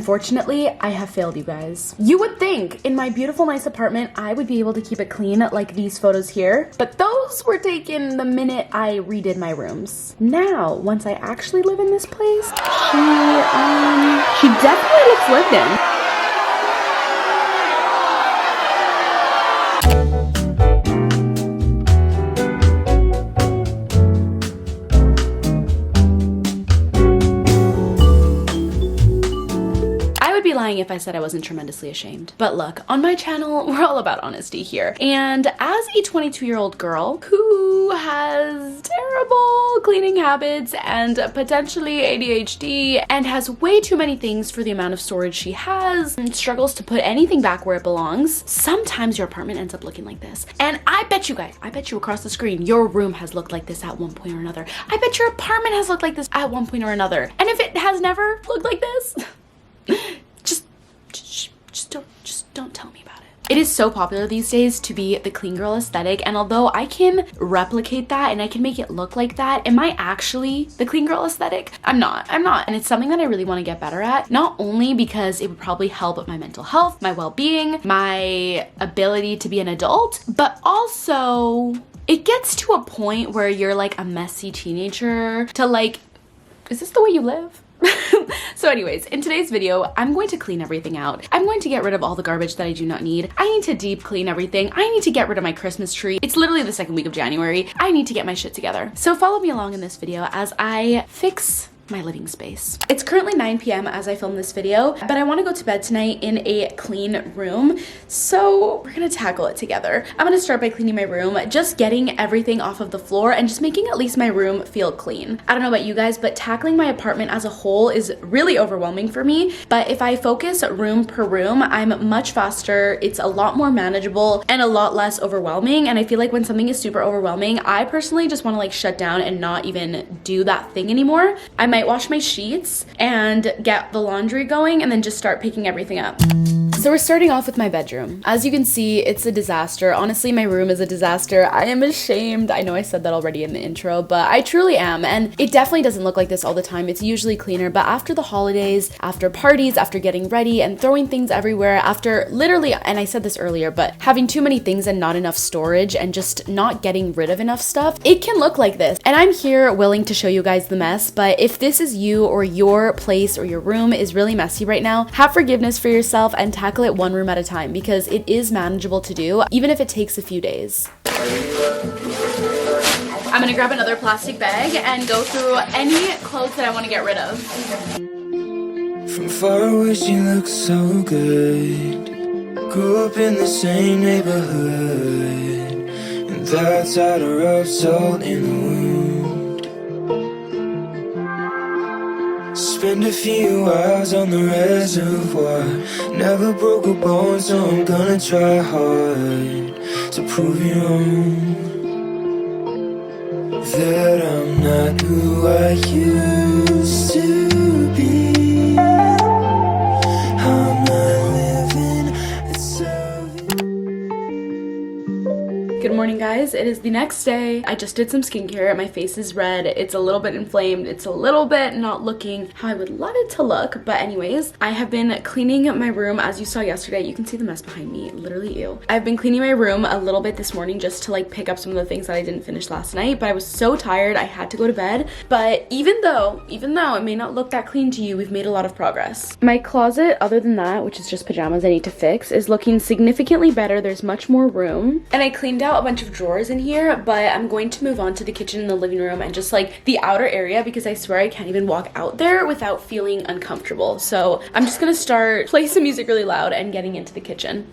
Unfortunately, I have failed you guys. You would think in my beautiful, nice apartment, I would be able to keep it clean like these photos here, but those were taken the minute I redid my rooms. Now, once I actually live in this place, she definitely looks lived in. Lying if I said I wasn't tremendously ashamed. But look, on my channel, we're all about honesty here. And as a 22-year-old girl who has terrible cleaning habits and potentially ADHD and has way too many things for the amount of storage she has and struggles to put anything back where it belongs, sometimes your apartment ends up looking like this. And I bet you guys, I bet you across the screen, your room has looked like this at one point or another. I bet your apartment has looked like this at one point or another. And if it has never looked like this, just don't tell me about it. It is so popular these days to be the clean girl aesthetic, and although I can replicate that and I can make it look like that, am I actually the clean girl aesthetic? I'm not. And it's something that I really want to get better at, not only because it would probably help with my mental health, my well-being, my ability to be an adult, but also it gets to a point where you're like a messy teenager to like, is this the way you live? So anyways, in today's video, I'm going to clean everything out. I'm going to get rid of all the garbage that I do not need. I need to deep clean everything. I need to get rid of my Christmas tree. It's literally the second week of January. I need to get my shit together. So follow me along in this video as I fix my living space. It's currently 9 p.m. as I film this video, but I want to go to bed tonight in a clean room, so we're gonna tackle it together. I'm gonna start by cleaning my room, just getting everything off of the floor and just making at least my room feel clean. I don't know about you guys, but tackling my apartment as a whole is really overwhelming for me, but if I focus room per room, I'm much faster, it's a lot more manageable and a lot less overwhelming. And I feel like when something is super overwhelming, I personally just want to like shut down and not even do that thing anymore. I might wash my sheets and get the laundry going and then just start picking everything up. So we're starting off with my bedroom. As you can see, it's a disaster. Honestly, my room is a disaster. I am ashamed. I know I said that already in the intro, but I truly am. And it definitely doesn't look like this all the time. It's usually cleaner, but after the holidays, after parties, after getting ready and throwing things everywhere, after literally, and I said this earlier, but having too many things and not enough storage and just not getting rid of enough stuff, it can look like this. And I'm here willing to show you guys the mess, but if this is you or your place or your room is really messy right now, have forgiveness for yourself and tackle it one room at a time because it is manageable to do, even if it takes a few days. I'm gonna grab another plastic bag and go through any clothes that I want to get rid of. From far away she looks so good. Grew up in the same neighborhood, and that's how to rub salt in the wound. Spend a few hours on the reservoir. Never broke a bone, so I'm gonna try hard to prove you wrong. That I'm not who I used to be. I'm not living a Good morning, guys. It is the next day. I just did some skincare. My face is red. It's a little bit inflamed. It's a little bit not looking how I would love it to look. But anyways, I have been cleaning my room. As you saw yesterday, you can see the mess behind me. Literally, ew. I've been cleaning my room a little bit this morning just to like pick up some of the things that I didn't finish last night. But I was so tired, I had to go to bed. But even though it may not look that clean to you, we've made a lot of progress. My closet, other than that, which is just pajamas I need to fix, is looking significantly better. There's much more room. And I cleaned out a bunch of drawers in here, but I'm going to move on to the kitchen and the living room and just like the outer area because I swear I can't even walk out there without feeling uncomfortable. So I'm just gonna start playing some music really loud and getting into the kitchen.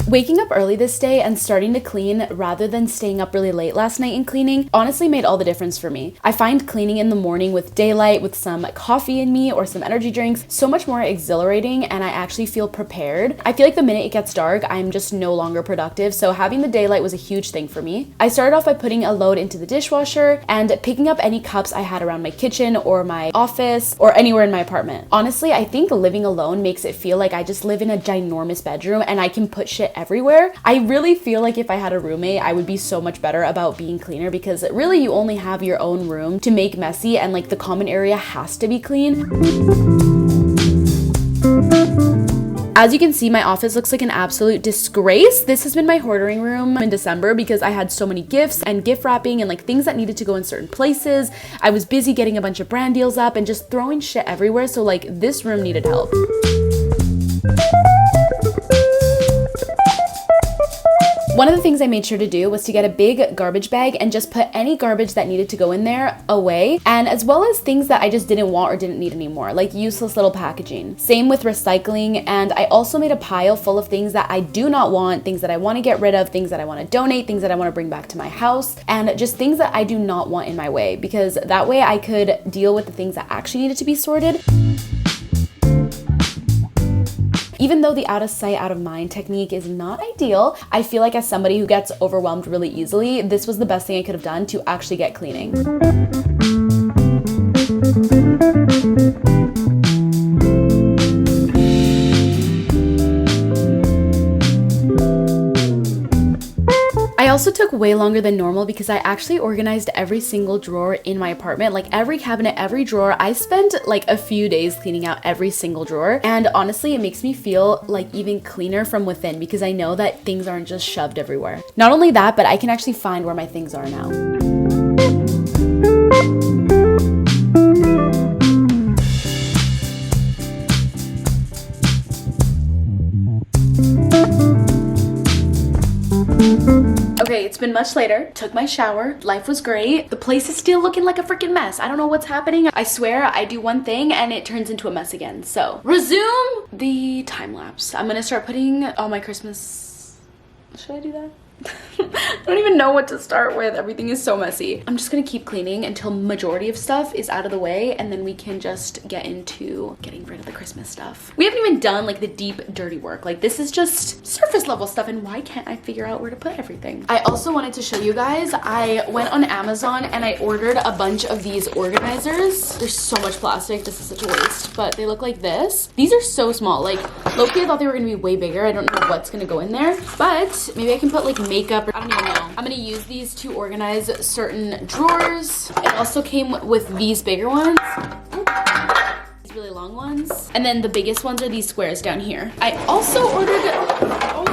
Waking up early this day and starting to clean rather than staying up really late last night and cleaning honestly made all the difference for me. I find cleaning in the morning with daylight, with some coffee in me or some energy drinks, so much more exhilarating, and I actually feel prepared. I feel like the minute it gets dark, I'm just no longer productive, so having the daylight was a huge thing for me. I started off by putting a load into the dishwasher and picking up any cups I had around my kitchen or my office or anywhere in my apartment. Honestly, I think living alone makes it feel like I just live in a ginormous bedroom and I can put shit everywhere. I really feel like if I had a roommate, I would be so much better about being cleaner, because really you only have your own room to make messy, and like the common area has to be clean. As you can see, my office looks like an absolute disgrace. This has been my hoarding room in December because I had so many gifts and gift wrapping and like things that needed to go in certain places. I was busy getting a bunch of brand deals up and just throwing shit everywhere. So like this room needed help. One of the things I made sure to do was to get a big garbage bag and just put any garbage that needed to go in there away, and as well as things that I just didn't want or didn't need anymore, like useless little packaging. Same with recycling, and I also made a pile full of things that I do not want, things that I want to get rid of, things that I want to donate, things that I want to bring back to my house, and just things that I do not want in my way, because that way I could deal with the things that actually needed to be sorted. Even though the out of sight, out of mind technique is not ideal, I feel like as somebody who gets overwhelmed really easily, this was the best thing I could have done to actually get cleaning. I also took way longer than normal because I actually organized every single drawer in my apartment, like every cabinet, every drawer. I spent like a few days cleaning out every single drawer, and honestly it makes me feel like even cleaner from within because I know that things aren't just shoved everywhere. Not only that, but I can actually find where my things are now. Okay, it's been much later. Took my shower. Life was great. The place is still looking like a freaking mess. I don't know what's happening. I swear I do one thing and it turns into a mess again. So, resume the time lapse. I'm gonna start putting all my Christmas... Should I do that? I don't even know what to start with. Everything is so messy. I'm just gonna keep cleaning until majority of stuff is out of the way, and then we can just get into getting rid of the Christmas stuff. We haven't even done like the deep dirty work. Like this is just surface level stuff, and why can't I figure out where to put everything? I also wanted to show you guys, I went on Amazon and I ordered a bunch of these organizers. There's so much plastic. This is such a waste, but they look like this. These are so small. Like low-key I thought they were gonna be way bigger. I don't know what's gonna go in there, but maybe I can put like makeup, or I don't even know. I'm gonna use these to organize certain drawers. It also came with these bigger ones. These really long ones. And then the biggest ones are these squares down here. I also ordered, oh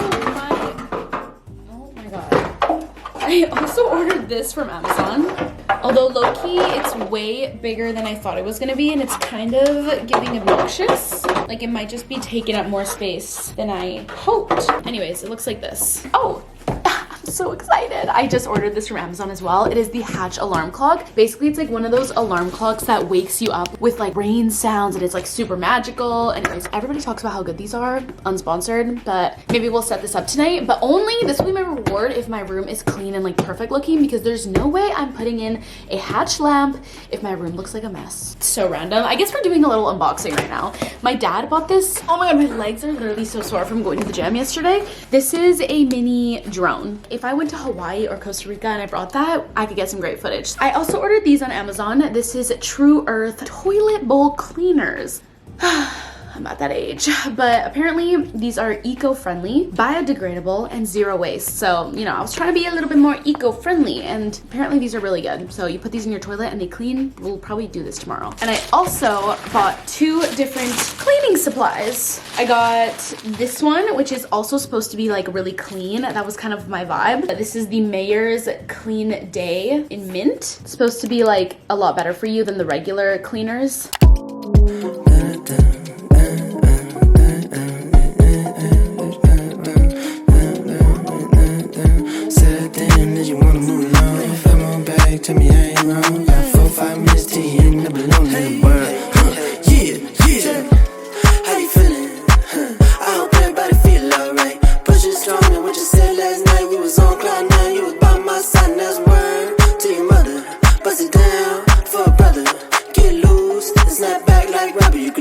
my god. I also ordered this from Amazon. Although low-key, it's way bigger than I thought it was gonna be, and it's kind of getting obnoxious. Like it might just be taking up more space than I hoped. Anyways, it looks like this. Oh, I'm so excited. I just ordered this from Amazon as well. It is the Hatch alarm clock. Basically, it's like one of those alarm clocks that wakes you up with like rain sounds, and it's like super magical. Anyways, everybody talks about how good these are, unsponsored, but maybe we'll set this up tonight. But only this will be my reward if my room is clean and like perfect looking, because there's no way I'm putting in a Hatch lamp if my room looks like a mess. It's so random. I guess we're doing a little unboxing right now. My dad bought this. Oh my god, my legs are literally so sore from going to the gym yesterday. This is a mini drone. If I went to Hawaii or Costa Rica and I brought that, I could get some great footage. I also ordered these on Amazon. This is True Earth toilet bowl cleaners. I'm at that age, but apparently these are eco-friendly, biodegradable, and zero waste. So, you know, I was trying to be a little bit more eco-friendly, and apparently these are really good. So you put these in your toilet and they clean. We'll probably do this tomorrow. And I also bought 2 different cleaning supplies. I got this one, which is also supposed to be like really clean. That was kind of my vibe. This is the Mayer's Clean Day in mint. It's supposed to be like a lot better for you than the regular cleaners. Tell me I ain't wrong. Got 4-5 minutes till you ain't never alone in the world. Yeah. How you feeling? I hope everybody feel alright. Pushing strong and what you said last night. We was on cloud 9. You was by my side, and that's word to your mother. Bust it down for a brother. Get loose and snap back like rubber. You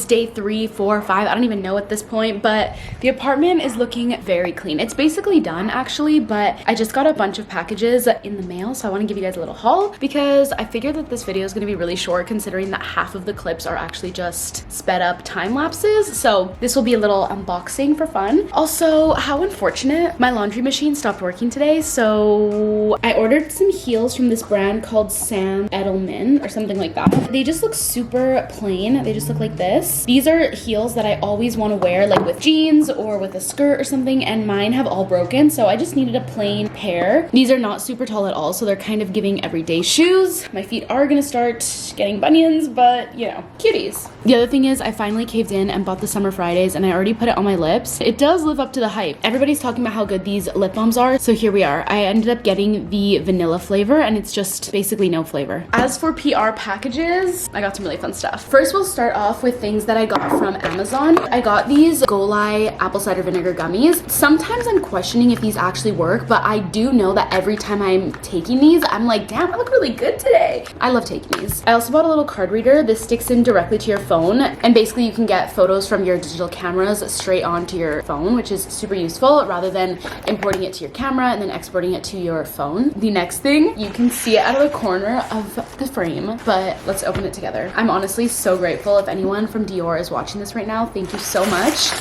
is day 3, 4, 5. I don't even know at this point, but the apartment is looking very clean. It's basically done actually, but I just got a bunch of packages in the mail, so I want to give you guys a little haul because I figured that this video is going to be really short considering that half of the clips are actually just sped up time lapses. So this will be a little unboxing for fun. Also, how unfortunate, my laundry machine stopped working today, so I ordered some heels from this brand called Sam Edelman or something like that. They just look super plain. They just look like this. These are heels that I always want to wear like with jeans or with a skirt or something, and mine have all broken, so I just needed a plain pair. These are not super tall at all, so they're kind of giving everyday shoes. My feet are gonna start getting bunions, but you know, cuties. The other thing is I finally caved in and bought the Summer Fridays, and I already put it on my lips. It does live up to the hype. Everybody's talking about how good these lip balms are, so here we are. I ended up getting the vanilla flavor, and it's just basically no flavor. As for PR packages, I got some really fun stuff. First, we'll start off with things that I got from Amazon. I got these Golai apple cider vinegar gummies. Sometimes I'm questioning if these actually work, but I do know that every time I'm taking these, I'm like, damn, I look really good today. I love taking these. I also bought a little card reader. This sticks in directly to your phone, and basically you can get photos from your digital cameras straight onto your phone, which is super useful rather than importing it to your camera and then exporting it to your phone. The next thing, you can see it out of the corner of the frame, but let's open it together. I'm honestly so grateful. If anyone from Dior is watching this right now, thank you so much.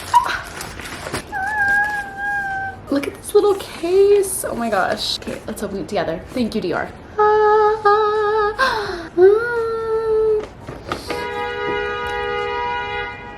Look at this little case. Oh my gosh. Okay, let's open it together. Thank you, Dior.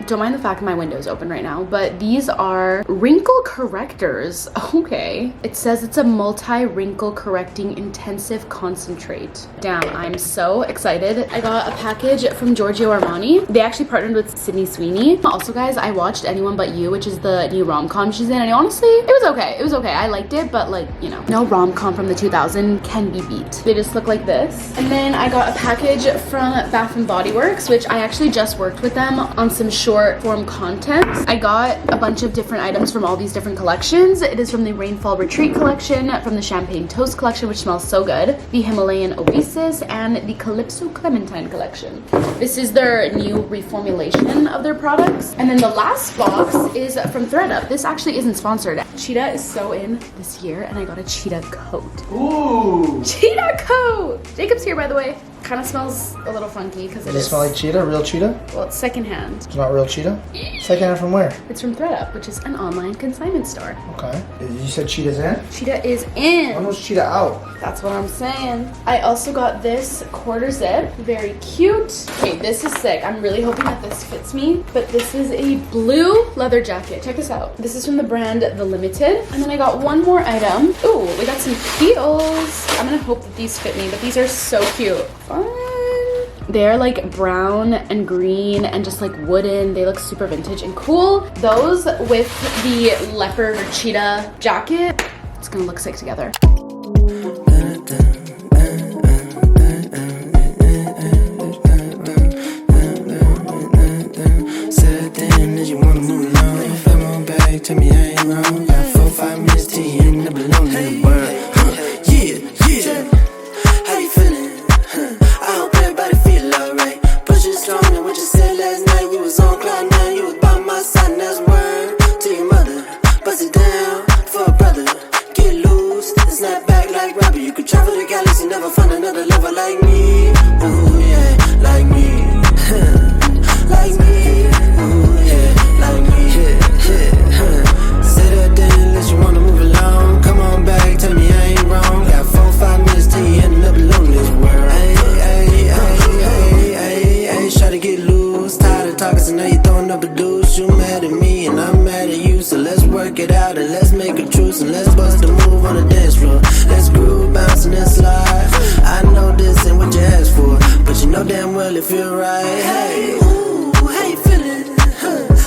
Don't mind the fact my window is open right now, but these are wrinkle correctors. Okay. It says it's a multi-wrinkle correcting intensive concentrate. Damn, I'm so excited. I got a package from Giorgio Armani. They actually partnered with Sydney Sweeney. Also, guys, I watched Anyone But You, which is the new rom-com she's in, and honestly, it was okay. It was okay. I liked it, but like, you know, no rom-com from the 2000s can be beat. They just look like this. And then I got a package from Bath & Body Works, which I actually just worked with them on some short form content. I got a bunch of different items from all these different collections. It is from the Rainfall Retreat collection, from the Champagne Toast collection, which smells so good, the Himalayan Oasis, and the Calypso Clementine collection. This is their new reformulation of their products. And then the last box is from ThredUp. This actually isn't sponsored. Cheetah is so in this year, and I got a cheetah coat. Ooh! Cheetah coat! Jacob's here, by the way. Kind of smells a little funky because Does it smell like cheetah? Real cheetah? Well, it's secondhand. It's not real cheetah? Secondhand from where? It's from ThredUp, which is an online consignment store. Okay. You said cheetah's in? Cheetah is in. When was cheetah out? That's what I'm saying. I also got this quarter zip. Very cute. Okay, this is sick. I'm really hoping that this fits me. But this is a blue leather jacket. Check this out. This is from the brand The Limited. And then I got one more item. Ooh, we got some heels. I'm gonna hope that these fit me, but these are so cute. Fun. They're like brown and green and just like wooden. They look super vintage and cool. Those with the leopard or cheetah jacket, it's gonna look sick together. Tell me I ain't wrong. Got 4-5 minutes till you end up alone in the world. Yeah. How you feeling? I hope everybody feel alright. Push it strong and what you said last night. We was on cloud nine. You was by my side and that's word to your mother. Bust it down for a brother. Get loose and snap back like rubber. You could travel the galaxy, never find another lover like me. Ooh yeah, like me. Like me. Ooh yeah, like me. Say that then unless you wanna move along. Come on back, tell me I ain't wrong. Got 4-5 minutes till you end up alone in this world. Ayy, try to get loose. Tired of talking, so now you throwing up a deuce. You mad at me and I'm mad at you, so let's work it out and let's make a truce and let's bust a move on the dance floor. Let's groove, bounce and then slide. I know this ain't what you asked for, but you know damn well it feel right. Hey, ooh, how you feeling?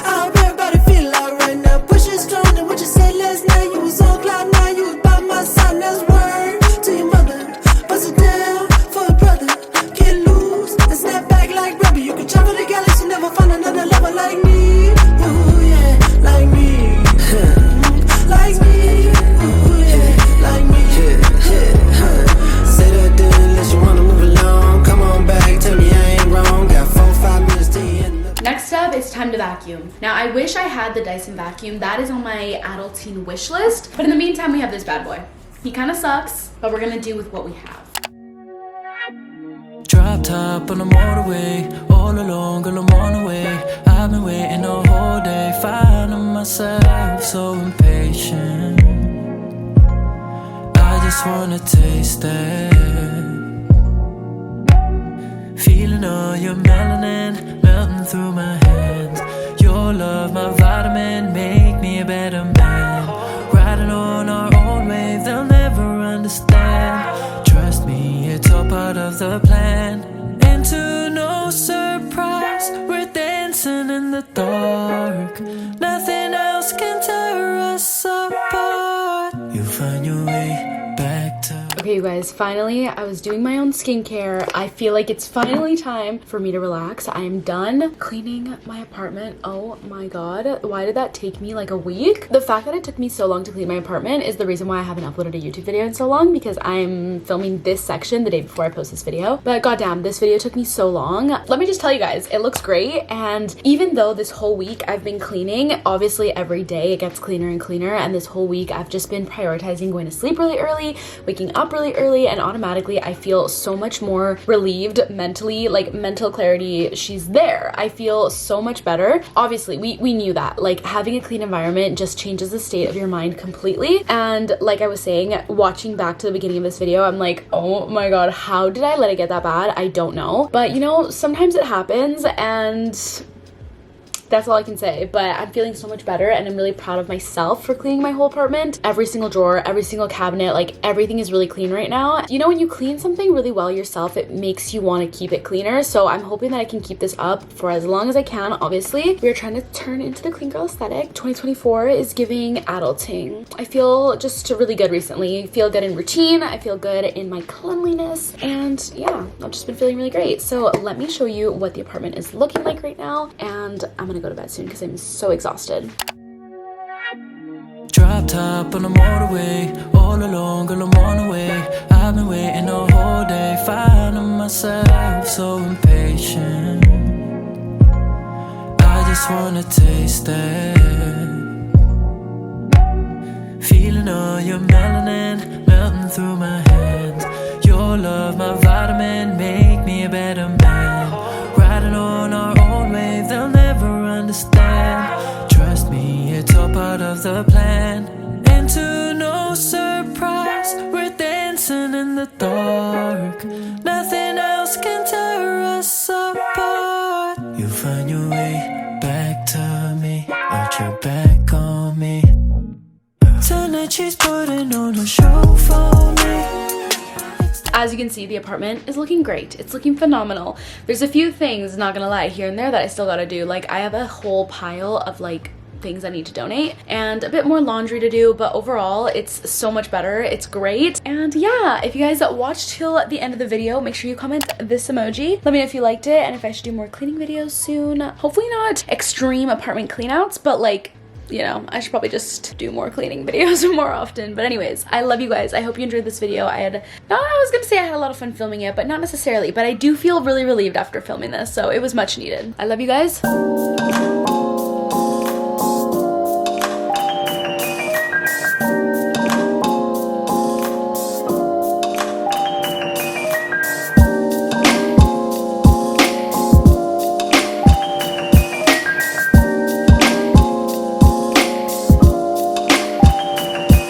I hope everybody feel alright now. Push it strong than what you said last night. You was on cloud nine, you was by my side, and that's word to your mother. Bust it down for a brother. Get loose and snap back like rubber. You can travel the galaxy, never find another lover like me. Ooh yeah, like me. Like me. Ooh yeah, like me. Say that then unless you wanna move along. Come on back, tell me I ain't wrong. Got 4-5 minutes till you vacuum. Now, I wish I had the Dyson vacuum. That is on my adulting wish list. But in the meantime, we have this bad boy. He kind of sucks, but we're gonna do with what we have. Drop top on the motorway, all alone, girl, I'm on the way. I've been waiting the whole day, finding myself so impatient. I just wanna taste it. Feeling all your melanin melting through my hands. Your love, my vitamin, make me a better man. Riding on our own wave, they'll never understand. Trust me, it's all part of the plan. And to no surprise, we're dancing in the dark. Nothing else can tear us apart. You find your way back to... Okay, you guys, finally, I was doing my own skincare. I feel like it's finally time for me to relax. I am done cleaning my apartment. Oh my god, why did that take me like a week? The fact that it took me so long to clean my apartment is the reason why I haven't uploaded a YouTube video in so long, because I'm filming this section the day before I post this video. But goddamn, this video took me so long. Let me just tell you guys, it looks great. And even though this whole week I've been cleaning, obviously every day it gets cleaner and cleaner, and this whole week I've just been prioritizing going to sleep really early, waking up really early, and automatically I feel so much more relieved mentally, like mental clarity, she's there. I feel so much better. Obviously, we knew that, like having a clean environment just changes the state of your mind completely. And like I was saying, watching back to the beginning of this video, I'm like, oh my god, how did I let it get that bad? I don't know. But you know, sometimes it happens, and that's all I can say. But I'm feeling so much better, and I'm really proud of myself for cleaning my whole apartment. Every single drawer, every single cabinet, like everything is really clean right now. You know, when you clean something really well yourself, it makes you want to keep it cleaner. So I'm hoping that I can keep this up for as long as I can. Obviously, we're trying to turn into the clean girl aesthetic. 2024 is giving adulting. I feel just really good recently. I feel good in routine. I feel good in my cleanliness. And yeah, I've just been feeling really great. So let me show you what the apartment is looking like right now. And I'm gonna go to bed soon because I'm so exhausted. Drop top on the motorway, all alone, girl, I'm on the way. I've been waiting the whole day, finding myself so impatient. I just wanna taste it. Feeling all your melanin melting through my hands. Your love, my vitamin, make me a better man. Riding on our own wave, they'll never understand. Trust me, it's all part of the plan. And to no surprise, we're dancing in the dark. Nothing else can tear us apart. You find your way back to me, watch your back on me. Tonight she's putting on a show for me. As you can see, the apartment is looking great. It's looking phenomenal. There's a few things, not gonna lie, here and there that I still gotta do. Like, I have a whole pile of like things I need to donate and a bit more laundry to do, but overall it's so much better. It's great. And yeah, if you guys watched till the end of the video, make sure you comment this emoji. Let me know if you liked it and if I should do more cleaning videos soon. Hopefully not extreme apartment cleanouts, but like, you know, I should probably just do more cleaning videos more often. But anyways, I love you guys. I hope you enjoyed this video. I was gonna say I had a lot of fun filming it, but not necessarily. But I do feel really relieved after filming this, so it was much needed. I love you guys.